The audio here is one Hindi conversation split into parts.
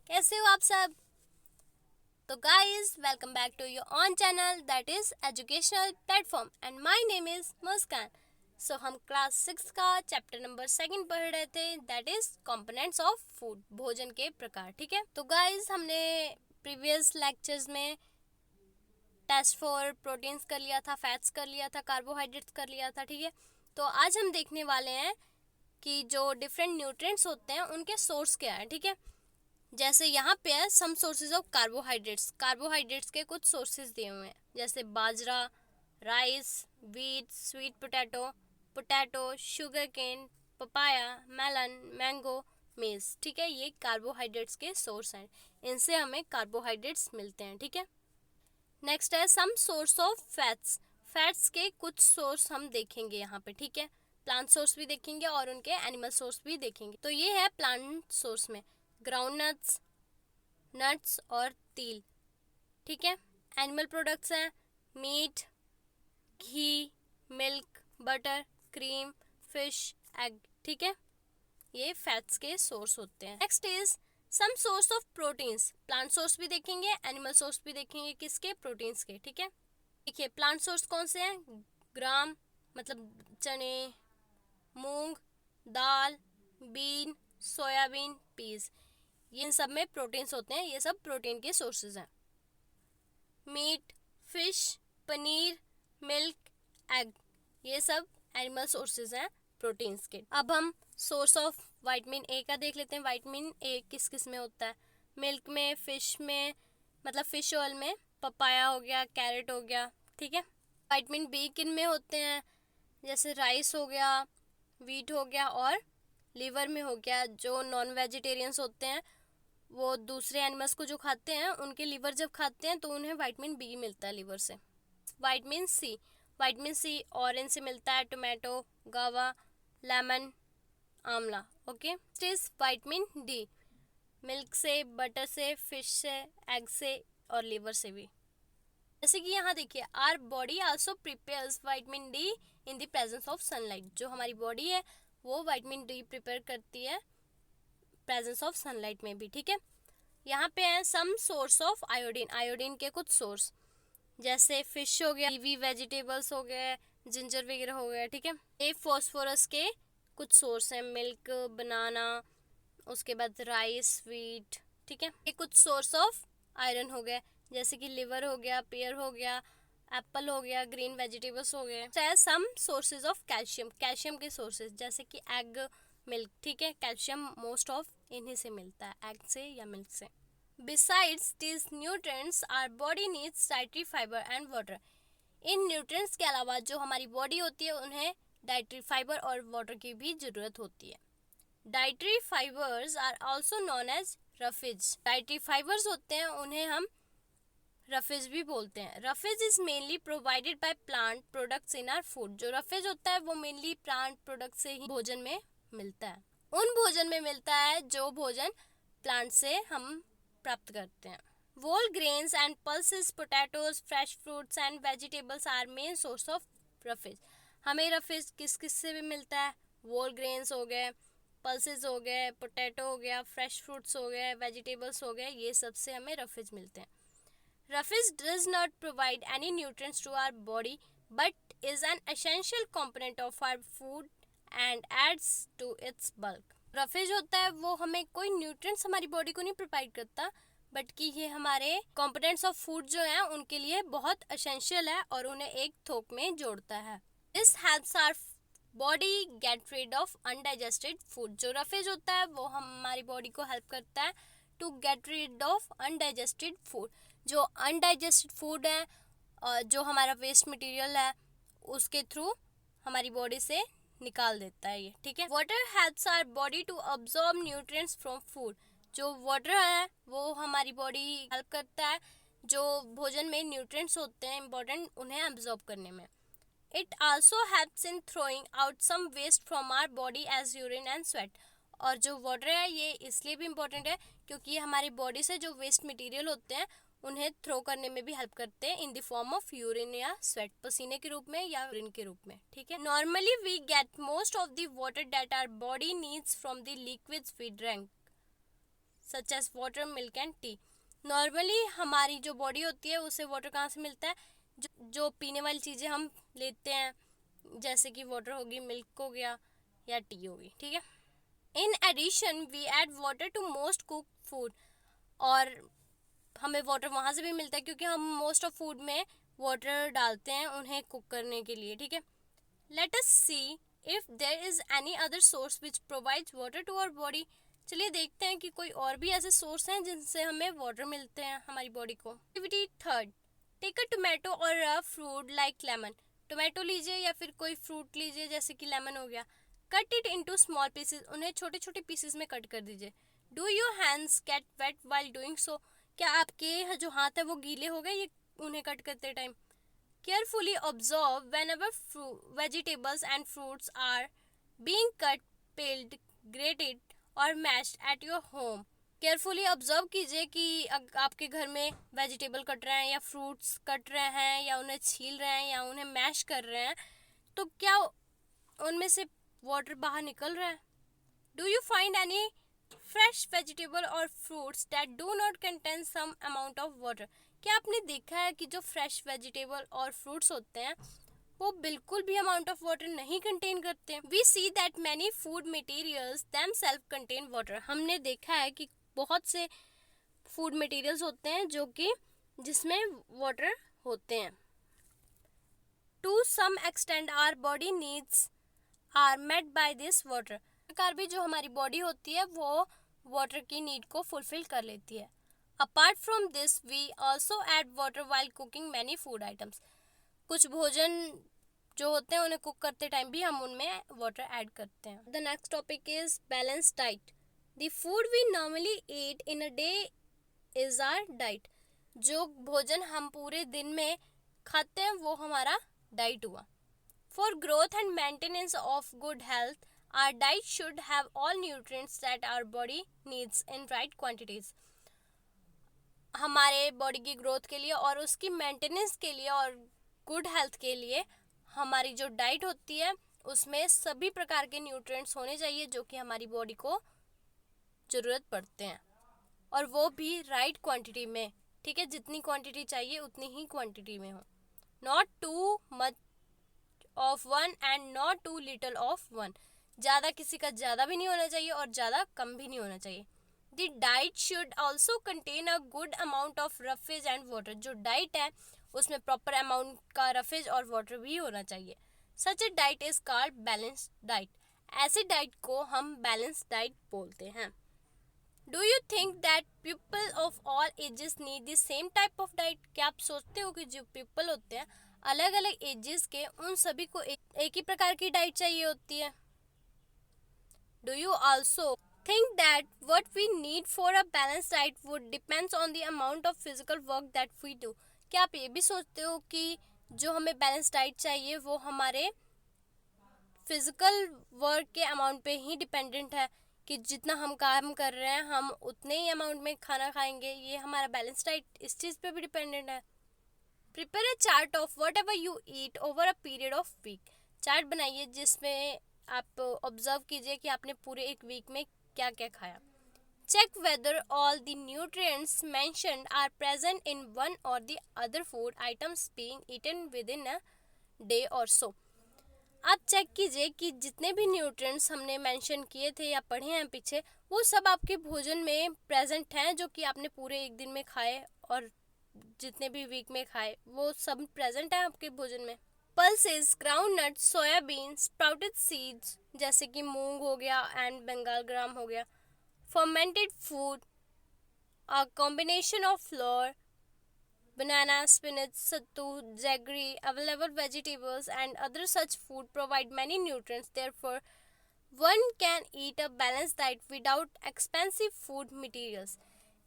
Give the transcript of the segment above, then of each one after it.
कैसे हो आप सब। तो guys welcome back to your own channel that is educational platform and my name is Muskan. So हम क्लास 6 का चैप्टर नंबर 2 पढ़ रहे थे that is components of food, भोजन के प्रकार। ठीक है, तो गाइस हमने प्रीवियस लेक्चर्स में टेस्ट फॉर प्रोटीन्स कर लिया था, फैट्स कर लिया था, कार्बोहाइड्रेट्स कर लिया था। ठीक है, तो आज हम देखने वाले हैं कि जो डिफरेंट न्यूट्रिएंट्स होते हैं उनके सोर्स क्या है। ठीक है, जैसे यहाँ पे है some sources of carbohydrates. Carbohydrates के कुछ सोर्सेज दिए हुए हैं जैसे बाजरा, rice, wheat, sweet potato, potato, sugar cane, papaya, melon, mango, maize. ठीक है, ये कार्बोहाइड्रेट्स के सोर्स हैं, इनसे हमें कार्बोहाइड्रेट्स मिलते हैं। ठीक है, नेक्स्ट है some source of fats. Fats के कुछ सोर्स हम देखेंगे यहाँ पे। ठीक है, प्लांट सोर्स भी देखेंगे और उनके एनिमल सोर्स भी देखेंगे। तो ये है प्लांट सोर्स में ग्राउंड नट्स, नट्स और तिल। ठीक है, एनिमल प्रोडक्ट्स हैं meat, ghee, milk, butter, cream, fish, egg. ठीक है, ये फैट्स के सोर्स होते हैं। Next is some source of proteins. Plant source भी देखेंगे, एनिमल सोर्स भी देखेंगे, किसके? प्रोटीन्स के। ठीक है, देखिए प्लांट सोर्स कौन से हैं? ग्राम मतलब चने, मूंग, दाल, बीन, सोयाबीन, पीस, ये इन सब में प्रोटीन्स होते हैं, ये सब प्रोटीन के सोर्सेज हैं। Meat, fish, paneer, milk, egg, ये सब एनिमल सोर्सेज हैं प्रोटीन्स के। अब हम सोर्स ऑफ विटामिन ए का देख लेते हैं। विटामिन ए किस किस में होता है? मिल्क में, फिश में मतलब फिश ऑयल में, पपाया हो गया, कैरेट हो गया। ठीक है, विटामिन बी किन में होते हैं? जैसे राइस हो गया, वीट हो गया और लीवर में हो गया। जो नॉन वेजिटेरियंस होते हैं वो दूसरे एनिमल्स को जो खाते हैं उनके लीवर जब खाते हैं तो उन्हें विटामिन बी मिलता है लीवर से। Vitamin C, vitamin C orange से मिलता है, टोमेटो, गावा, लेमन, आंवला। Okay, is vitamin D milk से, बटर से, फिश से, एग से और लीवर से भी। जैसे कि यहाँ देखिए our body also prepares vitamin D in the presence of sunlight. जो हमारी बॉडी है वो विटामिन डी प्रिपेयर करती है प्रेजेंस ऑफ सनलाइट में भी। ठीक है, यहाँ पे है some source of iodine. Iodine के कुछ सोर्स जैसे फिश हो गया, लीवी वेजिटेबल्स हो गए, जिंजर वगैरह हो गया। ठीक है, ये फॉस्फोरस के कुछ सोर्स हैं, मिल्क, बनाना, उसके बाद राइस, व्हीट। ठीक है, ये कुछ सोर्स ऑफ आयरन हो गए जैसे कि लिवर हो गया, पेयर हो गया, एप्पल हो गया, ग्रीन वेजिटेबल्स हो गए। Some sources of calcium, calcium के सोर्सेज जैसे कि एग, मिल्क। ठीक है, कैल्शियम मोस्ट ऑफ इन्हीं से मिलता है, एग से या मिल्क से। Besides these nutrients our body needs dietary fiber and water। In nutrients के अलावा जो हमारी बॉडी होती है उन्हें डाइटरी फाइबर और वाटर की भी जरूरत होती है। Dietary fibres are also known as roughage. Dietary fibres होते हैं उन्हें हम रफेज भी बोलते हैं। Roughage is mainly provided by plant products in our food. जो रफेज होता है वो मेनली प्लांट प्रोडक्ट से ही भोजन में मिलता है। उन भोजन में मिलता है जो भोजन प्लांट से हम प्राप्त करते हैं। Whole grains and pulses, potatoes, fresh fruits and vegetables are main source of roughage। हमें रफेज किस किस से भी मिलता है? whole grains हो गए, पल्सेस हो गए, पोटैटो हो गया, फ्रेश फ्रूट्स हो गए, वेजिटेबल्स हो गए, ये सब से हमें रफेज मिलते हैं। Roughage does not provide any nutrients to our body but is an essential component of our food and adds to its bulk. Roughage होता है वो हमें कोई न्यूट्रिएंट्स हमारी बॉडी को नहीं प्रोवाइड करता बट कि ये हमारे कंपोनेंट्स ऑफ फूड जो हैं उनके लिए बहुत एसेंशियल है और उन्हें एक थोक में जोड़ता है। This helps our body get rid of undigested food. जो रफेज होता है वो हमारी बॉडी को हेल्प करता है to get rid of undigested food. जो अनडाइजेस्टेड फूड है और जो हमारा वेस्ट मटेरियल है उसके थ्रू हमारी बॉडी से निकाल देता है ये। ठीक है, water helps our body to absorb nutrients from food. जो वाटर है वो हमारी बॉडी हेल्प करता है जो भोजन में न्यूट्रिएंट्स होते हैं इंपॉर्टेंट उन्हें अब्सॉर्ब करने में। It also helps in throwing out some waste from our body as urine and sweat. और जो वाटर है ये इसलिए भी इम्पोर्टेंट है क्योंकि ये हमारी बॉडी से जो वेस्ट मटेरियल होते हैं उन्हें थ्रो करने में भी हेल्प करते हैं in the form of urine या स्वेट, पसीने के रूप में या यूरिन के रूप में। ठीक है, normally we get most of the water that our body needs from the liquids we drink. Such as water, milk and tea. Normally हमारी जो बॉडी होती है उसे वाटर कहाँ से मिलता है? जो पीने वाली चीज़ें हम लेते हैं, जैसे कि वाटर होगी, मिल्क हो गया या टी होगी, ठीक है। In addition we add water to most cook food, और हमें वाटर वहाँ से भी मिलता है क्योंकि हम मोस्ट ऑफ फूड में वाटर डालते हैं उन्हें कुक करने के लिए, ठीक है। Let us see if there is any other source which provides water to our body. चलिए देखते हैं कि कोई और भी ऐसे सोर्स हैं जिनसे हमें वाटर मिलते हैं हमारी बॉडी को। Activity third, take a tomato or a fruit like lemon. Tomato लीजिए या फिर कोई फ्रूट लीजिए जैसे कि लेमन हो गया। Cut it into small pieces, उन्हें छोटे छोटे पीसेस में कट कर दीजिए। Do your hands get wet while doing so. क्या आपके जो हाथ है वो गीले हो गए ये उन्हें कट करते time? Carefully observe whenever vegetables and fruits are being cut, peeled, grated or mashed at your home. Carefully observe कीजिए कि आपके घर में वेजिटेबल कट रहे हैं या फ्रूट्स कट रहे हैं या उन्हें छील रहे हैं या उन्हें मैश कर रहे हैं, तो क्या उनमें से वाटर बाहर निकल रहा है? Do you find any fresh vegetable or fruits that do not contain some amount of water? क्या आपने देखा है कि जो फ्रेश वेजिटेबल और फ्रूट्स होते हैं वो बिल्कुल भी अमाउंट ऑफ वाटर नहीं कंटेन करते? We see that many food materials themselves contain water. हमने देखा है कि बहुत से फूड मटेरियल्स होते हैं जो कि जिसमें वाटर होते हैं। To some extend our body needs are met by this water. प्रकार भी जो हमारी बॉडी होती है वो वाटर की नीड को फुलफिल कर लेती है। Apart from this we also add water while cooking many food items. कुछ भोजन जो होते हैं उन्हें कुक करते टाइम भी हम उनमें वाटर ऐड करते हैं। The next topic is balance diet. The food we normally eat in a day is our diet. जो भोजन हम पूरे दिन में खाते हैं वो हमारा डाइट हुआ। For growth and maintenance of good health, our diet should have all nutrients that our body needs in right quantities. हमारे बॉडी की ग्रोथ के लिए और उसकी मेंटेनेंस के लिए और गुड हेल्थ के लिए हमारी जो डाइट होती है उसमें सभी प्रकार के न्यूट्रिएंट्स होने चाहिए जो कि हमारी बॉडी को ज़रूरत पड़ते हैं, और वो भी राइट क्वांटिटी में, ठीक है। जितनी क्वांटिटी चाहिए उतनी ही क्वांटिटी में हो, not too much of one and not too little of one. ज़्यादा किसी का ज़्यादा भी नहीं होना चाहिए और ज़्यादा कम भी नहीं होना चाहिए। The diet should also contain a good amount of roughage and water. जो डाइट है उसमें प्रॉपर अमाउंट का रफेज और वाटर भी होना चाहिए। Such a diet is called balance diet. ऐसे डाइट को हम बैलेंस डाइट बोलते हैं। Do you think that people of all ages need the same type of diet? क्या आप सोचते हो कि जो पीपल होते हैं अलग अलग एजेस के उन सभी को एक ही प्रकार की डाइट चाहिए होती है? Do you also think that what we need for a balance diet would depends on the amount of physical work that we do? क्या आप ये भी सोचते हो कि जो हमें बैलेंस डाइट चाहिए वो हमारे फिजिकल वर्क के अमाउंट पे ही डिपेंडेंट है, कि जितना हम काम कर रहे हैं हम उतने ही अमाउंट में खाना खाएंगे? ये हमारा बैलेंस डाइट इस चीज़ पे भी डिपेंडेंट है। Prepare a chart of whatever you eat over a period of week. Chart बनाइए जिसमें आप ऑब्जर्व कीजिए कि आपने पूरे एक वीक में क्या क्या खाया। Check whether all the nutrients mentioned are present in one or the other food items being eaten within a day or so. आप चेक कीजिए कि जितने भी न्यूट्रिएंट्स हमने मेंशन किए थे या पढ़े हैं पीछे, वो सब आपके भोजन में प्रेजेंट हैं जो कि आपने पूरे एक दिन में खाए और जितने भी वीक में खाए वो सब प्रेजेंट है आपके भोजन में। Pulses, groundnut, soybean, sprouted seeds जैसे कि मूंग हो गया एंड बंगाल ग्राम हो गया। Fermented food, a combination of floor, banana, spinach, sattu, jaggery, available vegetables and other such food provide many nutrients. Therefore, one can eat a balanced diet without expensive food materials.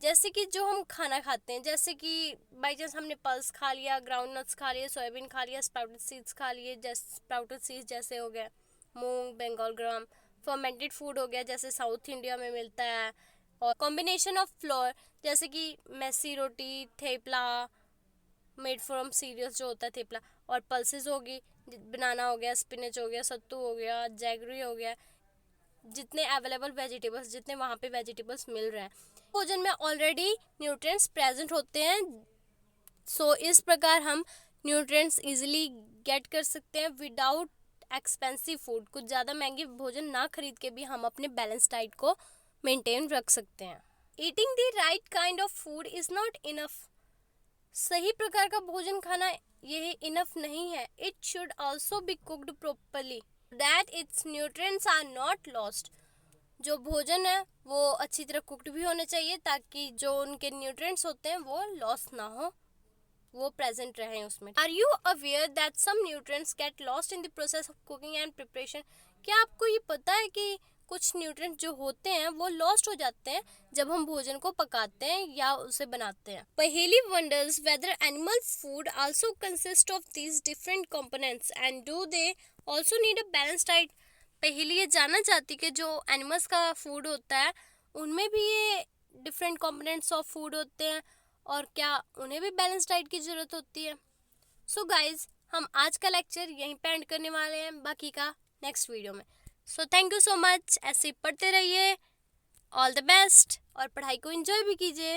जैसे कि जो हम खाना खाते हैं, जैसे कि बाई चांस हमने पल्स खा लिया, ग्राउंड नट्स खा लिए, सोयाबीन खा लिया, स्प्राउटेड सीड्स खा लिए, जैसे स्प्राउटेड सीड्स जैसे हो गया मूंग, बंगाल ग्राम। फर्मेंटेड फूड हो गया जैसे साउथ इंडिया में मिलता है, और कॉम्बिनेशन ऑफ फ्लोर जैसे कि मैसी रोटी, थेपला, मेड फ्रॉम सीरियल्स जो होता है थेपला, और पल्सेस होगी, बनाना हो गया, स्पिनच हो गया, सत्तू हो गया, जैगरी हो गया। जितने अवेलेबल वेजिटेबल्स, जितने वहाँ पे वेजिटेबल्स मिल रहे हैं, भोजन में ऑलरेडी न्यूट्रिएंट्स प्रेजेंट होते हैं, सो इस प्रकार हम न्यूट्रिएंट्स इजीली गेट कर सकते हैं विदाउट एक्सपेंसिव फूड। कुछ ज़्यादा महंगे भोजन ना खरीद के भी हम अपने बैलेंस डाइट को मेंटेन रख सकते हैं। Eating the right kind of food is not enough. सही प्रकार का भोजन खाना यही इनफ नहीं है। It should also be cooked properly that it's nutrients are not lost. जो भोजन है वो अच्छी तरह कुक्ड भी होने चाहिए ताकि जो उनके न्यूट्रिएंट्स होते हैं वो लॉस ना हो, वो प्रेजेंट रहें उसमें। Are you aware that some nutrients get lost in the process of cooking and preparation? क्या आपको ये पता है कि कुछ न्यूट्रिएंट्स जो होते हैं वो लॉस्ट हो जाते हैं जब हम भोजन को पकाते हैं या उसे बनाते हैं? Paheli wonders whether animals food also consist of these different components and do they also need a balance diet. Paheli ये जानना चाहती कि जो एनिमल्स का फूड होता है उनमें भी ये डिफरेंट कंपोनेंट्स ऑफ फूड होते हैं और क्या उन्हें भी बैलेंस डाइट की ज़रूरत होती है? सो गाइज, हम आज का लेक्चर यहीं पे एंड करने वाले हैं, बाकी का नेक्स्ट वीडियो में। So thank you so much. ऐसे ही पढ़ते रहिए, ऑल द बेस्ट, और पढ़ाई को एंजॉय भी कीजिए।